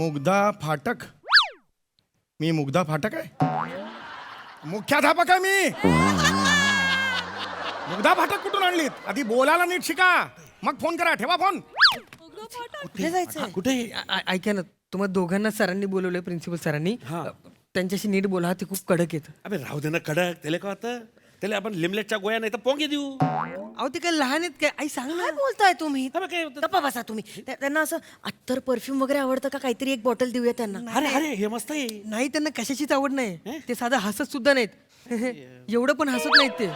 मुग्धा फाटक. मी मुग्धा फाटक आहे. मुख्याध्यापक आहे मी. मुग्धा फाटक कुठून आणलीत? आधी बोलायला नीट शिका, मग फोन करा. ठेवा फोन. कुठे जायचं? कुठे ऐका ना, तुम्हाला दोघांना सरांनी बोलवलंय, प्रिन्सिपल सरांनी. त्यांच्याशी नीट बोला, ते खूप कडक येत. अबे राहू दे ना कडक. त्याला का होतं? त्याला आपण लिमलेटच्या गोळ्या नाही तर पोंगे देऊ. अहो ते काय लहान आहेत काय? आई सांग ना. काय बोलताय तुम्ही? अबे काय होतं? गप्पा बसा तुम्ही. त्यांना असं अत्तर परफ्यूम वगैरे आवडतं का? काहीतरी एक बॉटल देऊया त्यांना. अरे अरे हे मस्त आहे. नाही, त्यांना कशाचीच आवड नाही. ते साधं हसत सुद्धा नाहीत. एवढं पण हसत नाहीत ते.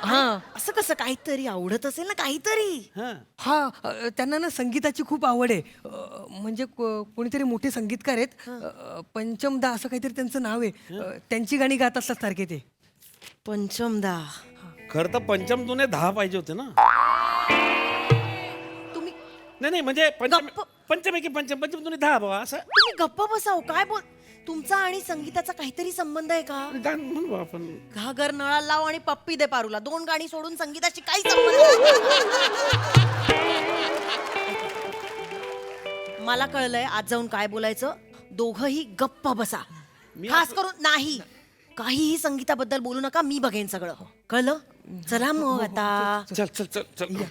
हा, असं कसं? काहीतरी आवडत असेल ना, काहीतरी. हा. त्यांना ना संगीताची खूप आवड आहे. म्हणजे कोणीतरी मोठे संगीतकार आहेत, पंचमदा असं काहीतरी त्यांचं नाव आहे. त्यांची गाणी गात असतात सारखे ते. पंचमदा. खरं तर पंचम दुने 10 पाहिजे होते ना. तुम्ही नाही म्हणजे गप्प. पंचम पंचम दुने 10 बाबा असं. तुम्ही गप्प बसाव. काय बोल? तुमचा आणि संगीताचा काहीतरी संबंध आहे का? गाणं म्हणू आपण. घागर नळा लाव आणि पप्पी दे पारूला. 2 गाणी सोडून संगीताची काही संबंध नाही. मला कळलंय आज जाऊन काय बोलायचं. दोघही गप्प बसा. खास करून नाही, काहीही संगीताबद्दल बोलू नका. मी बघेन सगळं. कळलं? चला मग आता. चल चल चल चल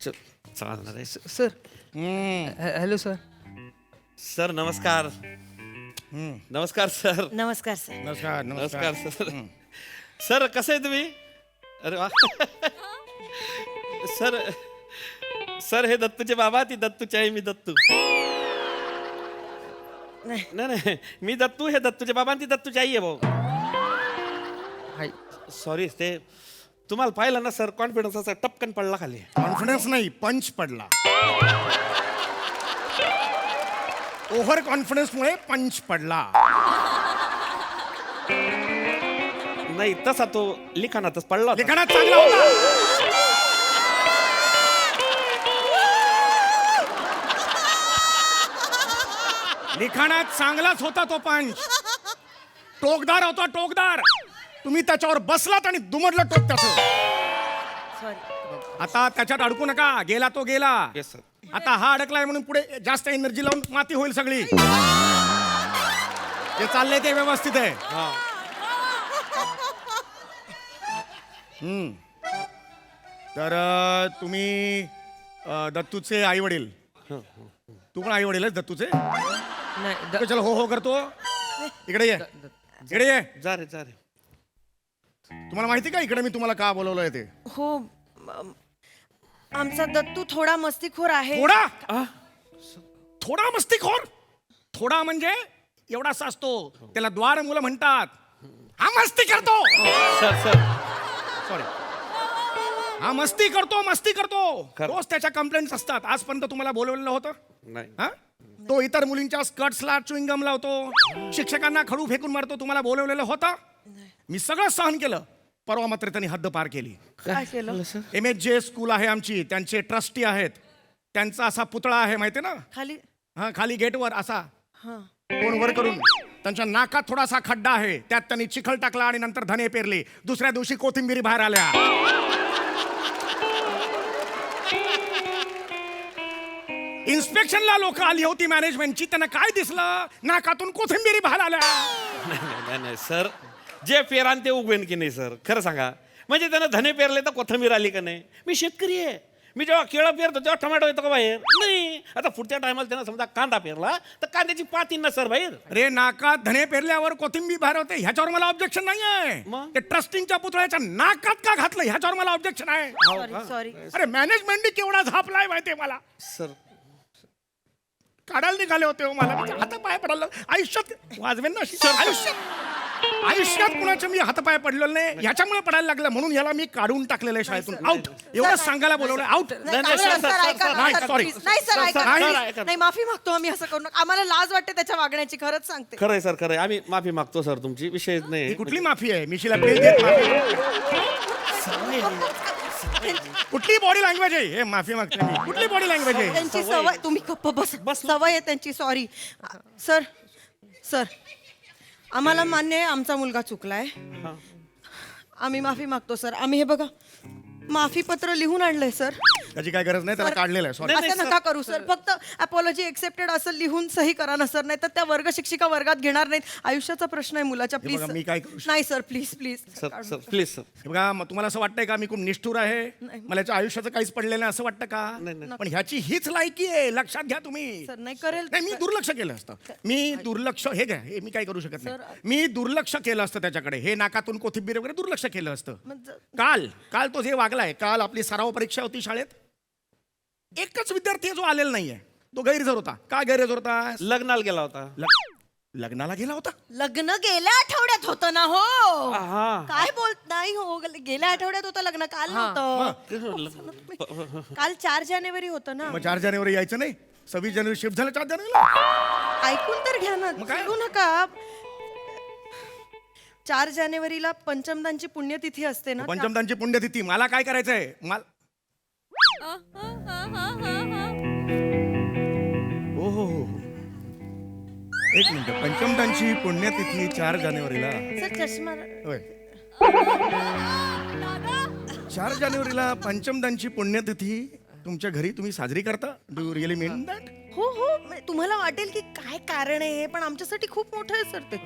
चल चालणार आहे. सर. Hello sir. सर नमस्कार. नमस्कार सर. नमस्कार सर. नमस्कार. नमस्कार सर. सर कसे आहे तुम्ही? अरे वा. सर सर हे दत्तूचे बाबा, ती दत्तूची आई, मी दत्तू. नाही. नाही मी दत्तू, हे दत्तूचे बाबा आणि ती दत्तूची आई आहे भाऊ. सॉरी, ते तुम्हाला पाहिलं ना सर, कॉन्फिडन्स असा टपकन पडला खाली. कॉन्फिडन्स नाही, पंच पडला. ओव्हर कॉन्फिडन्स मुळे पंच पडला. नाही तसा तो लिखाणातच पडला होता. लिखाणात चांगला होता. लिखाणात चांगलाच होता तो पंच. टोकदार होता, टोकदार. तुम्ही त्याच्यावर बसलात आणि दुमडलं टोक त्याचं. सॉरी. आता त्याच्यात अडकू नका. गेला तो गेला. Yes, sir. आता हा अडकलाय म्हणून पुढे जास्त एनर्जी लावून माती होईल सगळी. जे चाललंय ते व्यवस्थित आहे. तर तुम्ही दत्तूचे आई वडील. तू पण आई वडील आहेस दत्तूचे? नाही. चल हो हो करतो. इकडे ये, इकडे ये. जा रे जा रे. तुम्हाला माहिती का इकडे मी तुम्हाला का बोलवलंय ते? हो. आमचा दत्तू थोडा मस्तीखोर आहे. थोडा? थोडा मस्तीखोर? थोडा म्हणजे एवढासा असतो. त्याला द्वार मुलं म्हणतात. हा मस्ती करतो. Sir sir sorry. हा मस्ती करतो, मस्ती करतो. खरं. रोज त्याच्या कंप्लेंट्स असतात. आजपर्यंत तुम्हाला बोलवलेलं होतं? नाही. हा? तो इतर मुलींच्या स्कर्ट्सला च्युइंगम लावतो, शिक्षकांना खडू फेकून मारतो. तुम्हाला बोलवलेलं होतं? मी सगळं सहन केलं. परवा मात्र त्यांनी हद्द पार केली. काय केलं? MHJ स्कूल आहे आमची, त्यांचे ट्रस्टी आहेत. त्यांचा असा पुतळा आहे माहिती ना? खाली. हा, खाली गेटवर असा हा. तोंड वर करून. त्यांच्या नाकात थोडासा खड्डा आहे, त्यात त्यांनी चिखल टाकला आणि नंतर धने पेरले. दुसऱ्या दिवशी कोथिंबिरी बाहेर आल्या. इन्स्पेक्शनला लोक आली होती मॅनेजमेंटची. त्यांना काय दिसलं? नाकातून कोथिंबिरी बाहेर आल्या. नाही सर, जे पेरान ते उगवेन की नाही सर? खरं सांगा. म्हणजे त्यानं धने पेरले तर कोथंबीर आली का नाही? मी शेतकरी आहे. मी जेव्हा केळं पेरतो तेव्हा टोमॅटो येतो का बाहेर? नाही. आता पुढच्या टायमाला त्यानं समजा कांदा पेरला तर कांद्याची पात येईल ना सर बाहेर. अरे नाकात धने पेरल्यावर कोथिंबीर बाहेर होते, ह्याच्यावर मला ऑब्जेक्शन नाही आहे. मग? ते ट्रस्टिंगच्या पुतळ्याच्या नाकात का घातलं ह्याच्यावर मला ऑब्जेक्शन आहे. Sorry sorry. अरे मॅनेजमेंटने केवढा झापलाय माहितीये मला. सर काढायला निघाले होते हो मला. हातापाय पडायला आयुष्यात वाजवेन ना अशी. आयुष्यात कुणाच्या मी हातापाय पडलेलो नाही. ह्याच्यामुळे पडायला लागलं म्हणून याला मी काढून टाकलेलं आहे शाळेतून. आउट. एवढं सांगायला बोलवलं. आउट. नाही, नाही, सर, सर, सर, ऐका ना, नाही, सर, sorry. please. नाही सर, ऐका. नाही. please. नाही, माफी मागतो आम्ही. असं करू नका. आम्हाला लाज वाटते त्याच्या वागण्याची. खरंच सांगते. खरंय सर, खरंय. आम्ही माफी मागतो सर तुमची. विषयच ही नाही. कुठली माफी आहे? मिशीला पेल देत माफी. कुठली बॉडी लँग्वेज आहे? हे माफी मागते मी. कुठली बॉडी लँग्वेज आहे? त्यांची सवय. तुम्ही गप्प बस. सवय आहे त्यांची. Sorry sir. सर आम्हाला मान्य आहे आमचा मुलगा चुकलाय. आम्ही माफी मागतो सर. आम्ही हे बघा माफी पत्र लिहून आणलंय सर. त्याची काय गरज नाही, त्याला काढलेलं आहे. सॉरी. असं नका करू सर. फक्त अपॉलॉजी एक्सेप्टेड असं लिहून सही करा ना सर, नाही तर त्या वर्ग शिक्षिका वर्गात घेणार नाहीत. आयुष्याचा प्रश्न आहे मुलाच्या. हे प्लीज बघा, मी काय करू शकतो? नाही sir, please please. Sir sir please sir. हे बघा, मग तुम्हाला असं वाटतंय का मी खूप निष्ठुर आहे, मला याच्या आयुष्याचं काहीच पडलेलं नाही असं वाटतं का? पण ह्याची हीच लायकी आहे, लक्षात घ्या तुम्ही. सर नाही करेल. नाही, मी दुर्लक्ष केलं असतं. मी दुर्लक्ष हे घ्या, हे मी काय करू शकत नाही. मी दुर्लक्ष केलं असतं त्याच्याकडे, हे नाकातून कोथिंबीर वगैरे दुर्लक्ष केलं असतं. काल काल तो जे वागलाय, काल आपली सराव परीक्षा होती शाळेत, एकच विद्यार्थी आहे जो आलेला नाहीये. तो गैरहजर होता. का गैरहजर होता? लग्नाला गेला होता. लग्नाला गेला होता. लग्न गेल्या आठवड्यात होतं ना हो. हा. काय बोलत नाही हो, गेल्या आठवड्यात होतं लग्न, काल नव्हतं. काल 4 जानेवारी होतं ना. मग 4 जानेवारी यायचं नाही? 26 जानेवारी शिफ्ट झालं 4 जानेवारीला. ऐकून तर घ्या ना, काय? सांगू नका. 4 जानेवारीला पंचमदांची पुण्यतिथी असते ना. पंचमदांची पुण्यतिथी. मला काय करायचंय? हो हो हो. एक मिनिट. पंचमदांची पुण्यतिथी 4 जानेवारीला. सर चष्मा. होय. 4 जानेवारीला पंचमदांची पुण्यतिथी तुमच्या घरी तुम्ही साजरी करता? Do you really mean that? हो हो, तुम्हाला वाटेल की काय कारण आहे हे, पण आमच्यासाठी खूप मोठं आहे सर ते.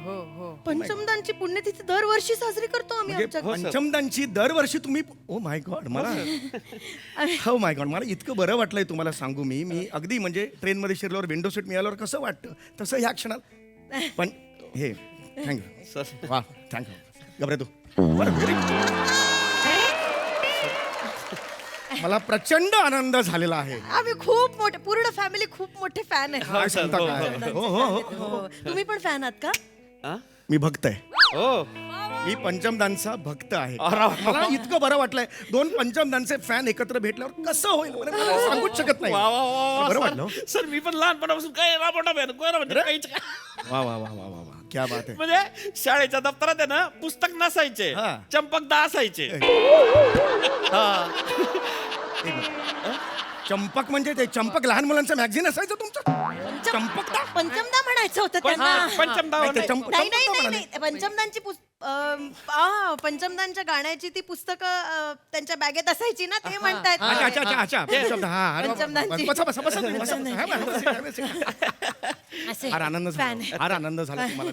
पंचमदांची पुण्यतिथी दरवर्षी साजरी करतो आम्ही म्हणजे आमच्या. पंचमदांची दरवर्षी तुम्ही. ओ माय गॉड, मला हो माय गॉड, मला इतकं बरं वाटलंय तुम्हाला सांगू. मी अगदी म्हणजे ट्रेनमध्ये शिरल्यावर विंडो सीट मिळाल्यावर कसं वाटतं तसं ह्या क्षणात. पण हे थँक्यू सर. वा, थँक्यू. घबरे तू. बरं, very good. मला प्रचंड आनंद झालेला आहे. आम्ही खूप मोठे, पूर्ण फॅमिली खूप मोठे फॅन आहे. काय सांगता काय? हो हो हो. तुम्ही पण फॅन आहात का? हा? मी भक्त आहे. हो. मी पंचमदांचा भक्त आहे. अरे. मला इतकं बरं वाटलंय. 2 पंचमदांचे फॅन एकत्र भेटल्यावर कसं होईल मला सांगूच शकत नाही. वा वा वा बरं वा वाटलं. सर. मी पण लहानपणापासून काय राबवटा म्हणजे काहीच काय. वा वा वा वा वा वा, क्या बात आहे. म्हणजे शाळेच्या दप्तरात आहे ना पुस्तक नसायचे, हा. चंपकदा असायचे. एक मिनिट. चंपक म्हणजे ते चंपक लहान मुलांचं मॅगझिन असायचं तुमचं? चंपकदा? पंचमदा म्हणायचं होतं त्यांना. पंचमदा नाही, ते नाही. नाही नाही चंपकदा नाही म्हणाले. नाही, पंचमदांची पंचमदांच्या गाण्याची ती पुस्तकं त्यांच्या बॅगेत असायची ना, ते म्हणतायत. अच्छा अच्छा अच्छा अच्छा. पंचमदा. हा, अरे वा, पंचमदांची. बसा बसा बसा तुम्ही, बसा, बसा. हा, बसा. असे फार आनंद झाला. fan आहे. फार आनंद झाला तुम्हाला.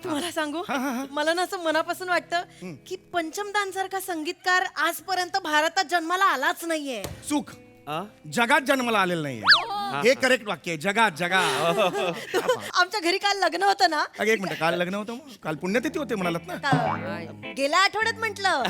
तुम्हाला सांगू, मला ना असं मनापासून वाटतं की पंचमदांसारखा संगीतकार आजपर्यंत भारतात जन्माला आलाच नाहीये. चूक. हा? जगात जन्माला आलेलं नाहीये. हे करेक्ट वाक्य आहे. जगात जगात. आमच्या घरी काल लग्न होतं ना. अगं, एक मिनिट. काल लग्न होतं मग? काल पुण्यतिथी होते म्हणालात ना? गेल्या आठवड्यात म्हटलं.